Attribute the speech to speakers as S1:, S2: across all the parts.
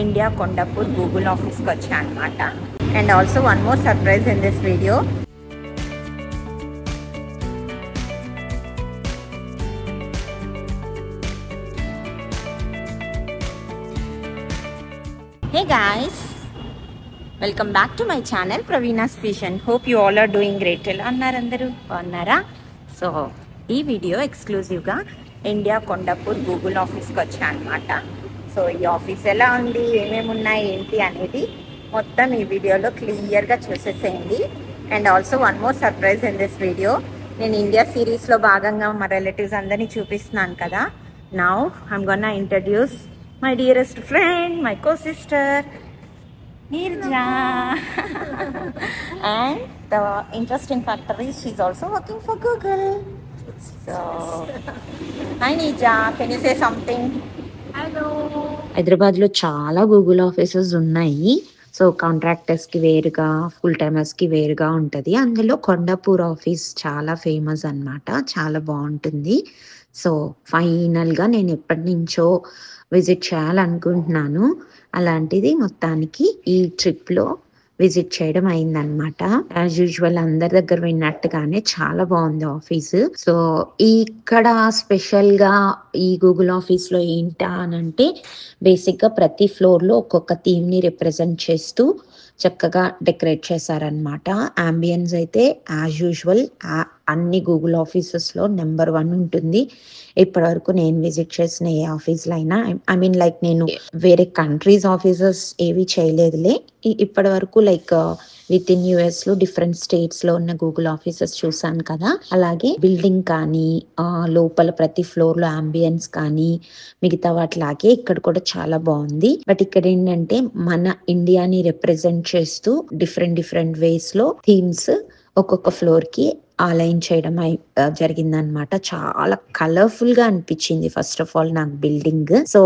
S1: India Kondapur Google ఆఫీస్కి వచ్చా అనమాట. And also one more surprise in this video. Hey guys, welcome back to my channel Praveena's Vision. Hope you all are doing great. ఎలా ఉన్నారు అందరూ? బాగున్నారా? So ఈ video ఎక్స్క్లూజివ్గా ఇండియా కొండాపూర్ గూగుల్ ఆఫీస్కి వచ్చా అనమాట. సో ఈ ఆఫీస్ ఎలా ఉంది, ఏమేమి ఉన్నాయి, ఏంటి అనేది మొత్తం ఈ వీడియోలో క్లియర్గా చూసేసేయండి. And also one more surprise in this video. నేను ఇండియా సిరీస్లో భాగంగా మా రిలేటివ్స్ అందరినీ చూపిస్తున్నాను కదా. Now I'm gonna introduce my dearest friend, my co-sister Neerja. And the interesting factor is she's also working for Google. So hi Neerja, can you say something?
S2: Hello. Hyderabad లో చాలా Google offices ఉన్నాయి. So contractors కి వేరుగా, full timers కి వేరుగా ఉంటది. అందులో Kondapur office చాలా ఫేమస్ అన్నమాట, చాలా బాగుంటుంది. సో ఫైనల్ గా నేను ఎప్పటి నుంచో విజిట్ చేయాలనుకుంటున్నాను. అలాంటిది మొత్తానికి ఈ ట్రిప్ లో విజిట్ చేయడం అయిందనమాట. యాజ్ యూజువల్ అందరి దగ్గర విన్నట్టుగానే చాలా బాగుంది ఆఫీస్. సో ఇక్కడ స్పెషల్ గా ఈ గూగుల్ ఆఫీస్ లో ఏంటా అనంటే, బేసిక్ గా ప్రతి ఫ్లోర్ లో ఒక్కొక్క థీమ్ ని రిప్రజెంట్ చేస్తూ చక్కగా డెకరేట్ చేశారనమాట. అంబియన్స్ అయితే యాజ్ యూజువల్ అన్ని గూగుల్ ఆఫీసెస్ లో నెంబర్ 1 ఉంటుంది. ఇప్పటి వరకు నేను విజిట్ చేసిన ఏ ఆఫీస్లో అయినా, ఐ మీన్ లైక్ నేను వేరే కంట్రీస్ ఆఫీసెస్ ఏవి చేయలేదులే. ఇప్పటి వరకు లైక్ విత్ ఇన్ యుఎస్ లో డిఫరెంట్ స్టేట్స్ లో ఉన్న గూగుల్ ఆఫీసెస్ చూసాను కదా. అలాగే బిల్డింగ్ కానీ, లోపల ప్రతి ఫ్లోర్ లో అంబియన్స్ కానీ, మిగతా వాటిలాగే ఇక్కడ కూడా చాలా బాగుంది. బట్ ఇక్కడ ఏంటంటే మన ఇండియాని రిప్రజెంట్ చేస్తూ డిఫరెంట్ వేస్ లో థీమ్స్ ఒక్కొక్క ఫ్లోర్ కి అలైన్ చేయడం జరిగిందనమాట. చాలా కలర్ఫుల్ గా అనిపించింది ఫస్ట్ ఆఫ్ ఆల్ నాకు బిల్డింగ్. సో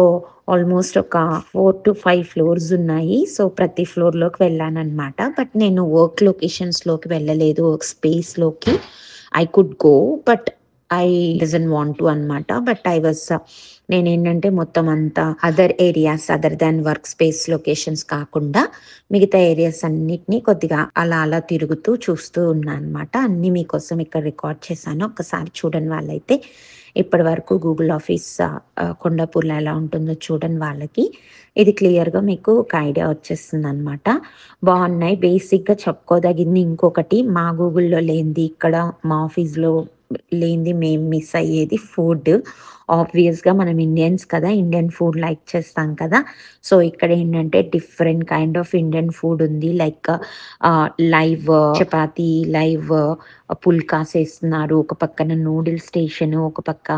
S2: ఆల్మోస్ట్ ఒక 4 to 5 ఫ్లోర్స్ ఉన్నాయి. సో ప్రతి ఫ్లోర్ లోకి వెళ్ళాను అనమాట. బట్ నేను వర్క్ లొకేషన్స్ లోకి వెళ్ళలేదు, వర్క్ స్పేస్ లోకి. I could go but I doesn't want to అనమాట. బట్ నేనేంటంటే మొత్తం అంతా other areas other than work space locations కాకుండా మిగతా ఏరియాస్ అన్నిటినీ కొద్దిగా అలా తిరుగుతూ చూస్తూ ఉన్నా అనమాట. అన్ని మీకోసం ఇక్కడ రికార్డ్ చేశాను. ఒక్కసారి చూడని వాళ్ళైతే, ఇప్పటి వరకు గూగుల్ ఆఫీస్ కొండాపూర్లో ఎలా ఉంటుందో చూడని వాళ్ళకి ఇది క్లియర్గా మీకు ఒక ఐడియా వచ్చేస్తుంది అనమాట. బాగున్నాయి. బేసిక్గా చెప్పుకోదగింది ఇంకొకటి, మా గూగుల్లో లేనిది ఇక్కడ మా ఆఫీస్లో లేనిది మేము మిస్ అయ్యేది ఫుడ్. ఆబ్వియస్గా మనం ఇండియన్స్ కదా, ఇండియన్ ఫుడ్ లైక్ చేస్తాం కదా. సో ఇక్కడ ఏంటంటే different kind of Indian food ఉంది. Like live chapati, live phulkas వేస్తున్నారు, ఒక పక్కన నూడిల్ స్టేషన్, ఒక పక్క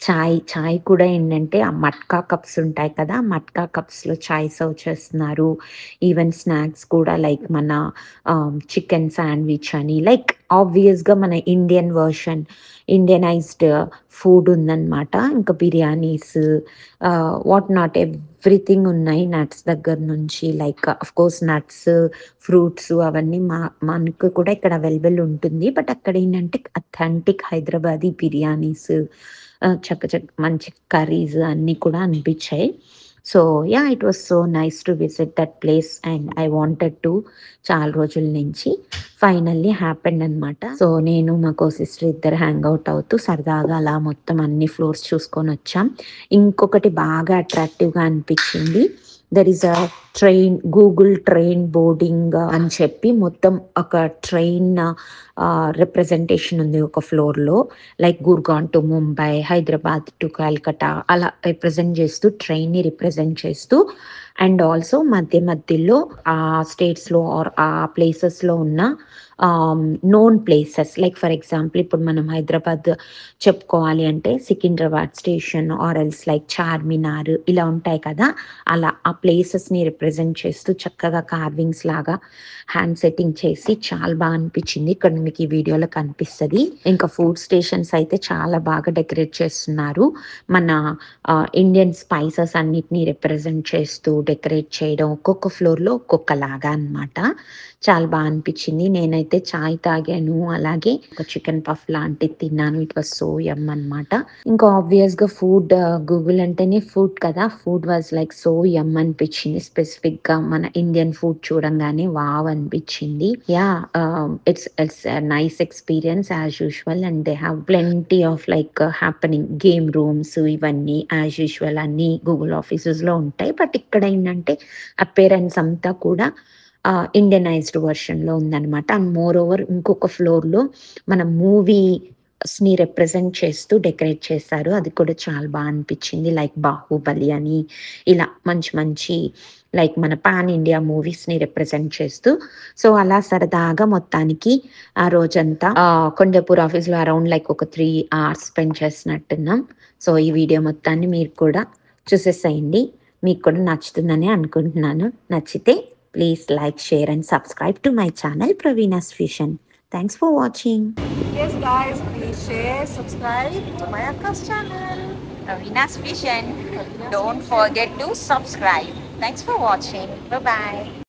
S2: చాయ్ కూడా ఏంటంటే ఆ మట్కా కప్స్ ఉంటాయి కదా, మట్కా కప్స్ లో చాయ్ సర్వ్ చేస్తున్నారు. ఈవెన్ స్నాక్స్ కూడా లైక్ మన చికెన్ శాండ్విచ్ అని, లైక్ ఆబ్వియస్ గా మన ఇండియన్ వర్షన్, ఇండియనైజ్డ్ ఫుడ్ ఉందన్నమాట. ఇంకా బిర్యానీస్, వాట్ నాట్ ఎవ్రీథింగ్ ఉన్నాయి, నట్స్ దగ్గర నుంచి. Like of course nuts, fruits అవన్నీ మనకు కూడా ఇక్కడ అవైలబుల్ ఉంటుంది. బట్ అక్కడ ఏంటంటే అథెంటిక్ హైదరాబాదీ బిర్యానీస్, చక్క మంచి కర్రీస్ అన్నీ కూడా అనిపించాయి. So yeah, it was so nice to visit that place and I wanted to. చాలా రోజుల నుంచి ఫైనల్లీ హ్యాపెండ్ అనమాట. సో నేను మా సిస్టర్ ఇద్దరు హ్యాంగ్ అవుట్ అవుతూ సరదాగా అలా మొత్తం అన్ని ఫ్లోర్స్ చూసుకొని వచ్చాం. ఇంకొకటి బాగా అట్రాక్టివ్గా అనిపించింది, there is a train, Google train boarding అని చెప్పి మొత్తం ఒక ట్రైన్ రిప్రజెంటేషన్ ఉంది ఒక ఫ్లోర్ లో. Like Gurgaon to Mumbai, Hyderabad to Calcutta అలా రిప్రజెంట్ చేస్తూ, ట్రైన్ ని రిప్రజెంట్ చేస్తూ. అండ్ ఆల్సో మధ్యలో ఆ స్టేట్స్ లో ఆర్ ఆ ప్లేసెస్ లో ఉన్న known places, like for example ఇప్పుడు మనం హైదరాబాద్ చెప్పుకోవాలి అంటే Secunderabad station or else like Charminar ఇలా ఉంటాయి కదా, అలా ఆ ప్లేసెస్ ని రిప్రజెంట్ రిప్రజెంట్ చేస్తూ చక్కగా కార్వింగ్స్ లాగా హ్యాండ్ సెట్టింగ్ చేసి చాలా బాగా అనిపించింది. ఇక్కడ మీకు ఈ వీడియోలో కనిపిస్తుంది. ఇంకా ఫుడ్ స్టేషన్స్ అయితే చాలా బాగా డెకరేట్ చేస్తున్నారు. మన ఇండియన్ స్పైసెస్ అన్నిటినీ రిప్రజెంట్ చేస్తూ డెకరేట్ చేయడం, ఒక్కొక్క ఫ్లోర్లో ఒక్కొక్క లాగా అనమాట. చాలా బాగా అనిపించింది. నేనైతే చాయ్ తాగాను, అలాగే ఒక చికెన్ పఫ్ లాంటిది తిన్నాను. ఇట్ వాజ్ సో యమ్ అనమాట. ఇంకా ఆబ్వియస్ గా ఫుడ్, గూగుల్ అంటేనే ఫుడ్ కదా, food was like so um అనిపించింది. స్పెసిఫిక్ గా మన ఇండియన్ ఫుడ్ చూడంగానే వావ్ అనిపించింది. Yeah, it's nice experience as usual. And they have plenty of like happening game rooms, ఇవన్నీ యాజ్ యూజువల్ అన్ని గూగుల్ ఆఫీసెస్ లో ఉంటాయి. బట్ ఇక్కడ ఏంటంటే అపేరెన్స్ అంతా కూడా ఇండియనైజ్డ్ వర్షన్లో ఉందన్నమాట. అండ్ మోర్ ఓవర్ ఇంకొక ఫ్లోర్లో మన మూవీస్ని రిప్రజెంట్ చేస్తూ డెకరేట్ చేశారు. అది కూడా చాలా బాగా అనిపించింది. లైక్ బాహుబలి అని ఇలా మంచి మంచి లైక్ మన పాన్ ఇండియా మూవీస్ని రిప్రజెంట్ చేస్తూ. సో అలా సరదాగా మొత్తానికి ఆ రోజంతా కొండాపూర్ ఆఫీస్లో అరౌండ్ లైక్ ఒక 3 hours స్పెండ్ చేసినట్టున్నాం. సో ఈ వీడియో మొత్తాన్ని మీరు కూడా చూసేసేయండి. మీకు కూడా నచ్చుతుందని అనుకుంటున్నాను. నచ్చితే please like, share and subscribe to my channel Praveena's Fusion. Thanks for watching.
S1: Yes guys, please share, subscribe to my Akka's channel Praveena's Fusion. Don't forget to subscribe. Thanks for watching. Bye bye.